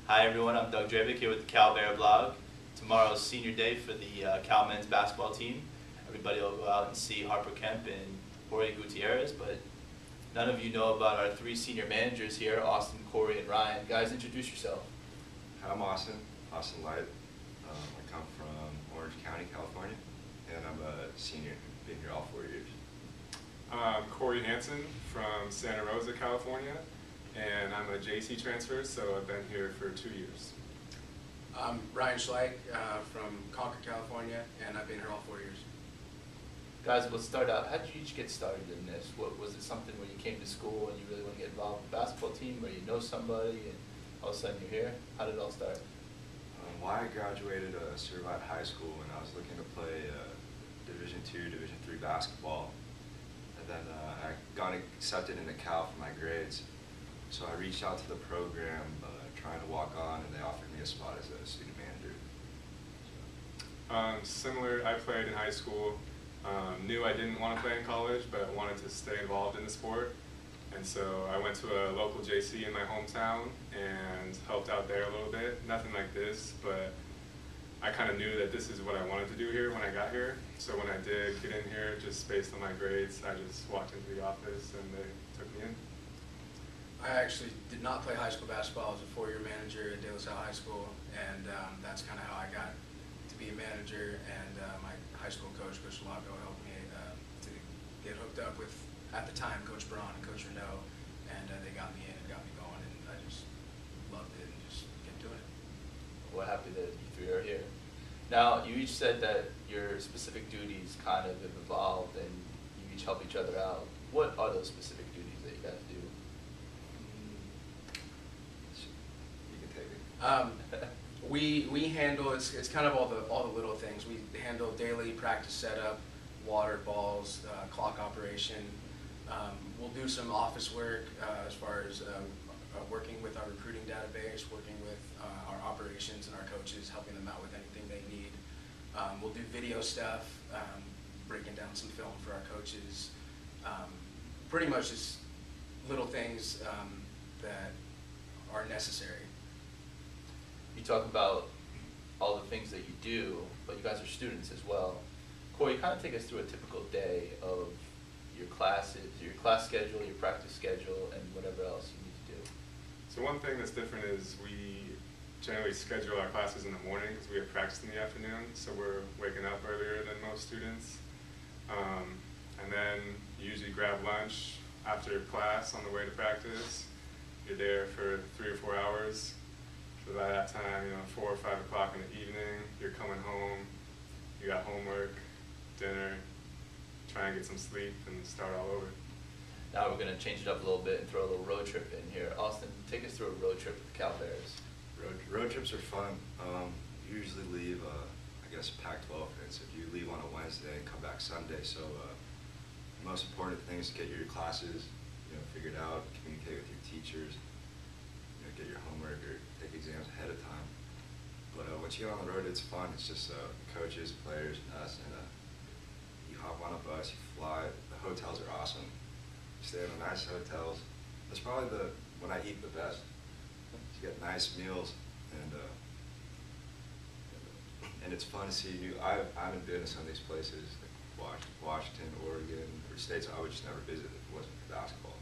Hi everyone, I'm Doug Dravick here with the Cal Bear blog. Tomorrow's senior day for the Cal men's basketball team. Everybody will go out and see Harper Kemp and Jorge Gutierrez, but none of you know about our three senior managers here, Austin, Corey, and Ryan. Guys, introduce yourself. Hi, I'm Austin Light. I come from Orange County, California, and I'm a senior. Been here all 4 years. Corey Hansen from Santa Rosa, California, and I'm a JC transfer, so I've been here for 2 years. I'm Ryan Schleich from Concord, California, and I've been here all 4 years. Guys, let's start out. How did you each get started in this? Was it something where you came to school and you really want to get involved in the basketball team, or you know somebody and all of a sudden you're here? How did it all start? Well, I graduated Certified High School and I was looking to play Division II, Division III basketball. And then I got accepted into Cal for my grades. So I reached out to the program trying to walk on, and they offered me a spot as a student manager. Similar, I played in high school. Knew I didn't want to play in college, but wanted to stay involved in the sport. And so I went to a local JC in my hometown and helped out there a little bit. Nothing like this, but I kind of knew that this is what I wanted to do here when I got here. So when I did get in here, just based on my grades, I just walked into the office and they took me in. I actually did not play high school basketball. I was a four-year manager at De La Salle High School, and that's kind of how I got to be a manager. And my high school coach, Coach Lago, helped me to get hooked up with, at the time, Coach Braun and Coach Renaud, and they got me in and got me going, and I just loved it and just kept doing it. We're happy that you three are here. Now, you each said that your specific duties kind of have evolved and you each help each other out. What are those specific duties that you guys do? You can take it. We handle, it's kind of all the little things. We handle daily practice setup, water, balls, clock operation. We'll do some office work as far as working with our recruiting database, working with our operations and our coaches, helping them out with anything they need. We'll do video stuff, breaking down some film for our coaches. Pretty much just little things that are necessary. You talk about all the things that you do, but you guys are students as well. Corey, kind of take us through a typical day of your classes, your class schedule, your practice schedule, and whatever else you need to do. So one thing that's different is we generally schedule our classes in the morning because we have practice in the afternoon, so we're waking up earlier than most students. And then you usually grab lunch after class on the way to practice. You're there for 3 or 4 hours. So by that time, 4 or 5 o'clock in the evening, you're coming home, you got homework, dinner, try and get some sleep and start all over. Now we're going to change it up a little bit and throw a little road trip in here. Austin, take us through a road trip with the Cal Bears. Road trips are fun. You usually leave, I guess, Pac-12 fans. If you leave on a Wednesday and come back Sunday, so the most important thing is to get your classes, figured out, communicate with your teachers, get your homework or take exams ahead of time. But once you get on the road, it's fun. It's just coaches, players, and us, and you hop on a bus, you fly. The hotels are awesome. You stay in the nice hotels. That's probably when I eat the best. You get nice meals, and it's fun to see I haven't been to some of these places, like Washington, Oregon, or states I would just never visit if it wasn't for basketball.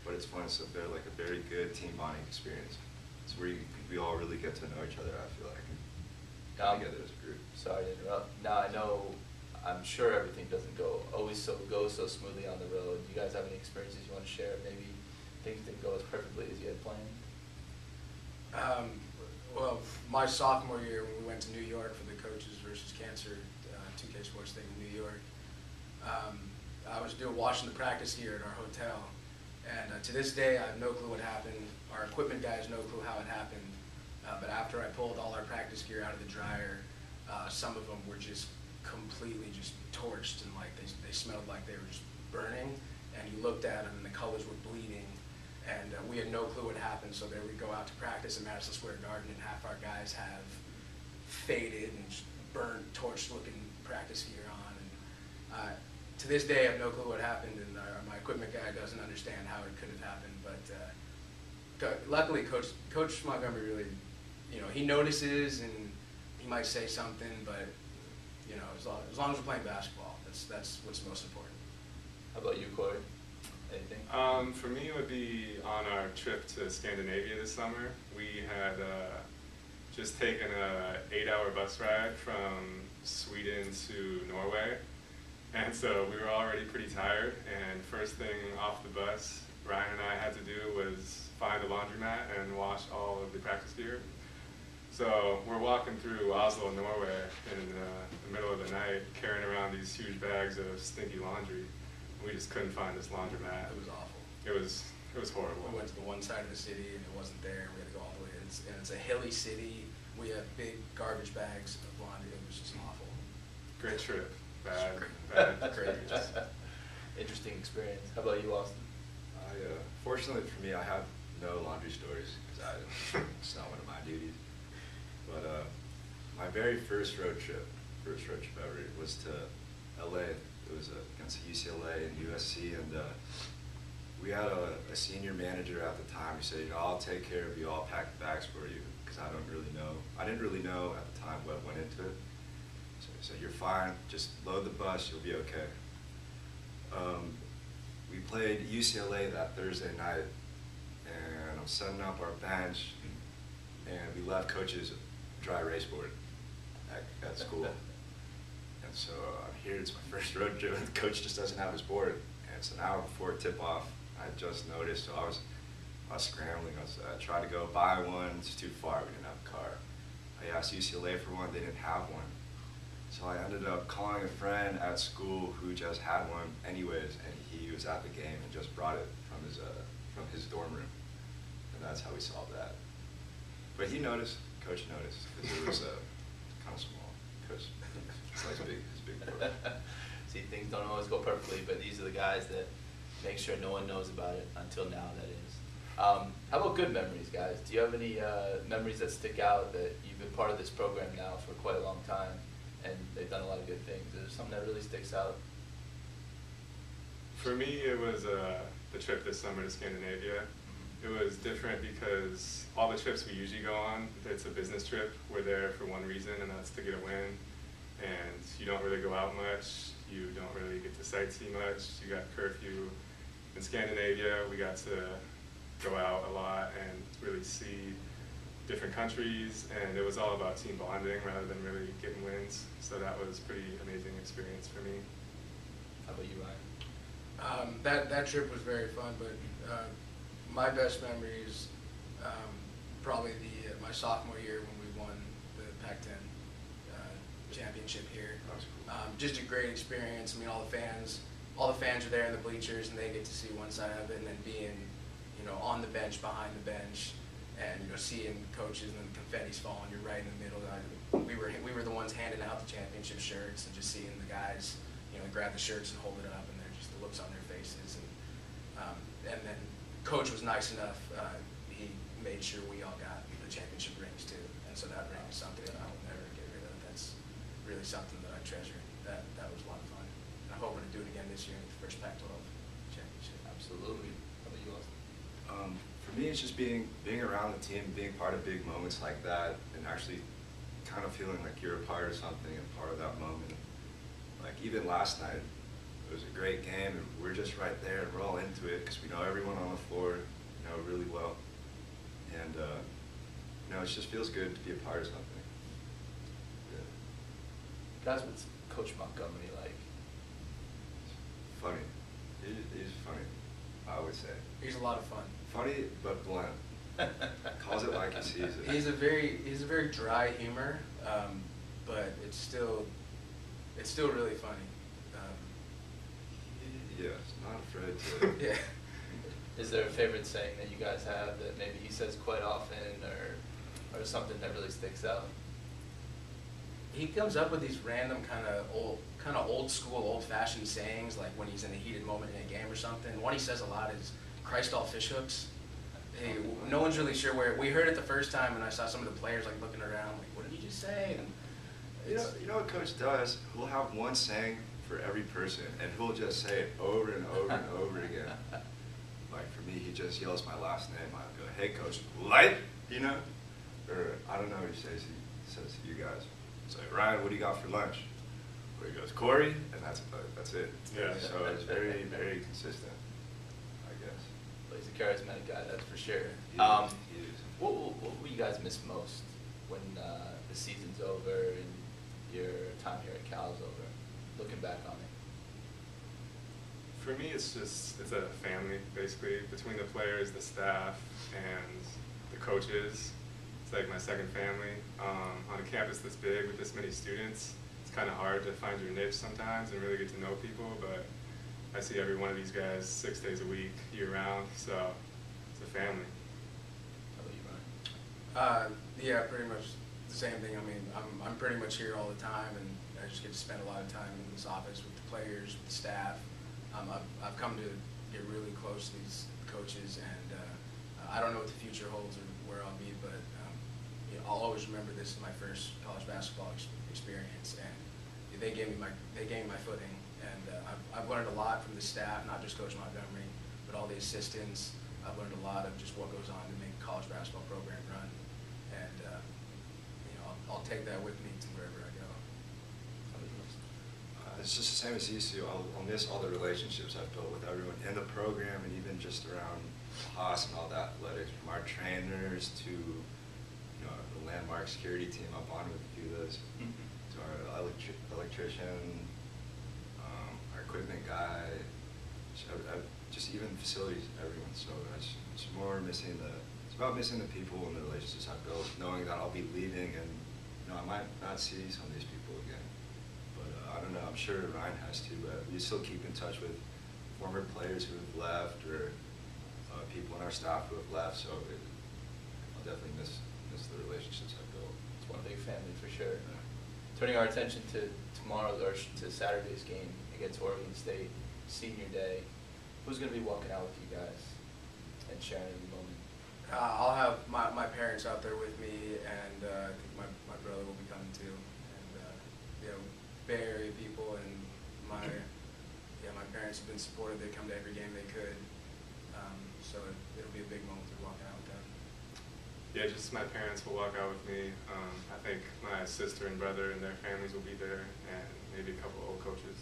But it's fun. It's like a very good team bonding experience. It's where we all really get to know each other, I feel like, and come together as a group. Sorry to interrupt. Now I'm sure everything doesn't go so smoothly on the road. Do you guys have any experiences you want to share? Maybe things didn't go as perfectly as you had planned? Well, my sophomore year when we went to New York for the Coaches versus Cancer 2K Sports Thing in New York, I was watching the practice here at our hotel. And to this day, I have no clue what happened. Our equipment guy has no clue how it happened. But after I pulled all our practice gear out of the dryer, some of them were just completely just torched, and like they smelled like they were just burning. And you looked at them and the colors were bleeding. And we had no clue what happened. So there we go out to practice in Madison Square Garden, and half our guys have faded and just burned, torched looking practice gear on. And to this day, I have no clue what happened, and my equipment guy doesn't understand how it could have happened, but luckily, Coach Montgomery really, he notices and he might say something, but as long as we're playing basketball, that's what's most important. How about you, Corey? Anything? For me, it would be on our trip to Scandinavia this summer. We had just taken a 8-hour bus ride from Sweden to Norway. And so we were already pretty tired, and first thing off the bus, Ryan and I had to do was find a laundromat and wash all of the practice gear. So we're walking through Oslo, Norway in the middle of the night, carrying around these huge bags of stinky laundry. We just couldn't find this laundromat. It was awful. It was horrible. We went to the one side of the city and it wasn't there. We had to go all the way. And it's a hilly city. We have big garbage bags of laundry. It was just awful. Great trip. Bad Great. Interesting experience. How about you, Austin? Fortunately for me, I have no laundry stories because it's not one of my duties. But my very first road trip ever, was to LA. It was against UCLA and USC, and we had a senior manager at the time who said, I'll take care of you, I'll pack the bags for you, because I didn't really know at the time what went into it. So he said, you're fine, just load the bus, you'll be okay. We played UCLA that Thursday night, and I'm setting up our bench, and we left Coach's dry erase board at school. And so I'm here, it's my first road trip, and the coach just doesn't have his board. And it's an hour before tip-off. I just noticed, so I was scrambling. I tried to go buy one, it's too far, we didn't have a car. I asked UCLA for one, they didn't have one. So I ended up calling a friend at school who just had one anyways, and he was at the game and just brought it from his dorm room. And that's how we solved that. But he noticed, Coach noticed, because it was kind of small. Coach, it's like his big board. See, things don't always go perfectly, but these are the guys that make sure no one knows about it until now, that is. How about good memories, guys? Do you have any memories that stick out that you've been part of this program now for quite a long time, and they've done a lot of good things? Is there something that really sticks out? For me, it was the trip this summer to Scandinavia. It was different because all the trips we usually go on, it's a business trip. We're there for one reason, and that's to get a win. And you don't really go out much. You don't really get to sightsee much. You got curfew. In Scandinavia, we got to go out a lot and really see different countries, and it was all about team bonding rather than really getting wins. So that was a pretty amazing experience for me. How about you, Ryan? That trip was very fun, but my best memory is probably my sophomore year when we won the Pac-10 championship here. That was cool. Just a great experience. I mean, all the fans are there in the bleachers, and they get to see one side of it, and then being, on the bench, behind the bench, and seeing coaches and the confetti's falling. You're right in the middle. We were the ones handing out the championship shirts, and just seeing the guys, grab the shirts and hold it up, and they're just the looks on their faces. And then Coach was nice enough. He made sure we all got the championship rings too, and so that ring is something that I will never get rid of. That's really something that I treasure. That was a lot of fun. And I'm hoping to do it again this year in the first Pac-12 championship. Absolutely. How about you, Austin? For me, it's just being around the team, being part of big moments like that, and actually kind of feeling like you're a part of something and part of that moment. Like even last night, it was a great game, and we're just right there, and we're all into it because we know everyone on the floor, really well. And it just feels good to be a part of something. Yeah. Guys, what's Coach Montgomery like? Funny. He's funny, I would say. He's a lot of fun. Funny but blunt. Calls it like he sees it. He's a very dry humor, but it's still really funny. Yeah, not afraid to. Yeah. Is there a favorite saying that you guys have that maybe he says quite often, or something that really sticks out? He comes up with these random kind of old school, old fashioned sayings, like when he's in a heated moment in a game or something. One he says a lot is "Christ all fish hooks." Hey, no one's really sure where. We heard it the first time, and I saw some of the players looking around, like, "What did you just say?" And You know what Coach does? He'll have one saying for every person, and he'll just say it over and over and over again. like for me, he just yells my last name. I go, "Hey, coach, light," you know, or I don't know what he says. He says to you guys, it's like, "Ryan, what do you got for lunch?" Or he goes, "Corey," and that's it. Yeah. So it's very, very consistent, I guess. Well, he's a charismatic guy, that's for sure. He is. What will you guys miss most when the season's over and your time here at Cal's over? Looking back on it. For me, it's a family, basically, between the players, the staff, and the coaches. It's like my second family. On a campus this big with this many students, it's kind of hard to find your niche sometimes and really get to know people, but I see every one of these guys 6 days a week, year-round, so it's a family. How about you, Ryan? Yeah, pretty much the same thing. I mean, I'm pretty much here all the time, and I just get to spend a lot of time in this office with the players, with the staff. I've come to get really close to these coaches, and I don't know what the future holds or where I'll be, but you know, I'll always remember this as my first college basketball experience, and they gave me my footing, and I've learned a lot from the staff, not just Coach Montgomery, but all the assistants. I've learned a lot of just what goes on to make a college basketball program run, and you know, I'll take that with me to wherever I go. It's just the same as these two. I'll miss all the relationships I've built with everyone in the program and even just around Haas and all the athletics, from our trainers to the landmark security team. I bonded with a few of those. To our electrician, our equipment guy, just even facilities, everyone. So it's more missing it's about missing the people and the relationships I've built, knowing that I'll be leaving and I might not see some of these people again. But I don't know, I'm sure Ryan has to, but we still keep in touch with former players who have left or people in our staff who have left, so I'll definitely miss the relationships I've built. It's one big family for sure. Turning our attention to to Saturday's game against Oregon State, Senior Day, who's going to be walking out with you guys and sharing the moment? I'll have my parents out there with me, and I think my brother will be coming too. And you know, Bay Area people and my parents have been supportive. They come to every game they could, so it'll be a big moment to be walking out with them. Yeah, just my parents will walk out with me. I think my sister and brother and their families will be there, and maybe a couple old coaches.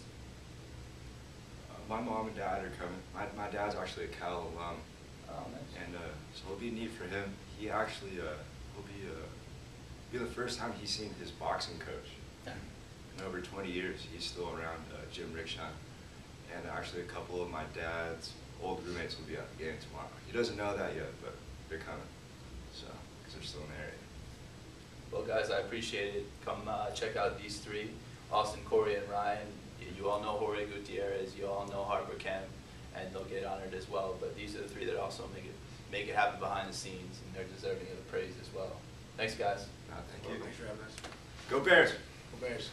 My mom and dad are coming. My dad's actually a Cal alum. Oh, nice. And so it'll be neat for him. He actually will be the first time he's seen his boxing coach in over 20 years. He's still around, Jim Rickshine. And actually a couple of my dad's old roommates will be at the game tomorrow. He doesn't know that yet, but they're coming. So, because they're still in the area. Well, guys, I appreciate it. Come check out these three, Austin, Corey, and Ryan. You all know Jorge Gutierrez. You all know Harper Kemp, and they'll get honored as well. But these are the three that also make it happen behind the scenes, and they're deserving of the praise as well. Thanks, guys. Thank you. Thanks for having us. Go Bears! Go Bears.